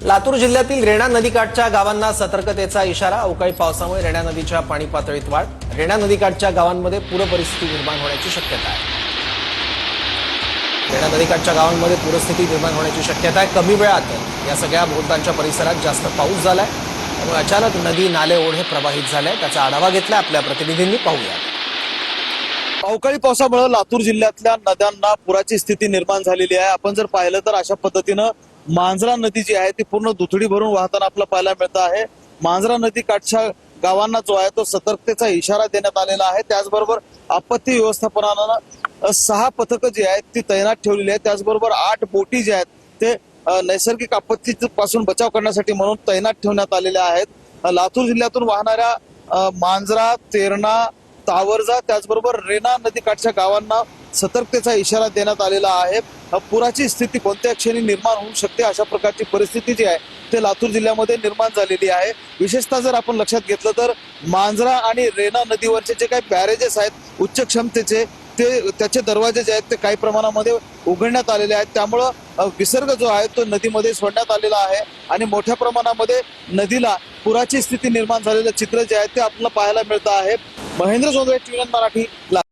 लातूर जिल्ह्यातील रेणा नदीकाठच्या गावांना सतर्कतेचा इशारा। अवकाळी पावसामुळे रेणा नदीच्या पाणी पातळीत वाढ। रेणा नदीकाठच्या गावांमध्ये पूरपरिस्थिती निर्माण होण्याची शक्यता आहे। रेणा नदीकाठच्या गावांमध्ये पूरस्थिती निर्माण होण्याची शक्यता आहे। कमी वेळात या सगळ्या भोवतालच्या परिसरात जास्त पाऊस झालाय, त्यामुळे अचानक नदी नाले ओढे प्रवाहित झाले। त्याचा आढावा घेतला आपल्या प्रतिनिधींनी, पाहूया। अवकाळी पावसामुळे लातूर जिल्ह्यातल्या नद्यांना पुराची स्थिती निर्माण झालेली आहे। आपण जर पाहिलं तर अशा पद्धतीनं मांजरा नदी जी आहे ती पूर्ण दुथडी भरून वाहताना आपल्याला पाहायला मिळतं आहे। मांजरा नदी काठच्या गावांना जो आहे तो सतर्कतेचा इशारा देण्यात आलेला आहे। त्याचबरोबर आपत्ती व्यवस्थापनानं 6 पथकं जी आहेत ती तैनात ठेवलेली आहेत। त्याचबरोबर 8 बोटी ज्या आहेत ते नैसर्गिक आपत्तीपासून बचाव करण्यासाठी म्हणून तैनात ठेवण्यात आलेल्या आहेत। लातूर जिल्ह्यातून वाहणाऱ्या मांजरा, तेरणा, तावरजा त्याचबरोबर रेणा नदीकाठच्या गावांना सतर्कतेचा इशारा देण्यात आलेला आहे। पुराची स्थिती कोणत्या क्षणी निर्माण होऊ शकते अशा प्रकारची परिस्थिती जी आहे ते लातूर जिल्ह्यामध्ये निर्माण झालेली आहे। विशेषतः जर आपण लक्षात घेतलं तर मांजरा आणि रेणा नदीवरचे जे काही बॅरेजेस आहेत उच्च क्षमतेचे, ते त्याचे दरवाजे जे आहेत ते काही प्रमाणामध्ये उघडण्यात आलेले आहेत। त्यामुळं विसर्ग जो आहे तो नदीमध्ये सोडण्यात आलेला आहे आणि मोठ्या प्रमाणामध्ये नदीला पुराची स्थिती निर्माण झालेलं चित्र जे आहे ते आपल्याला पाहायला मिळतं आहे। महेंद्र जोंधळे, टीव्ही मराठी।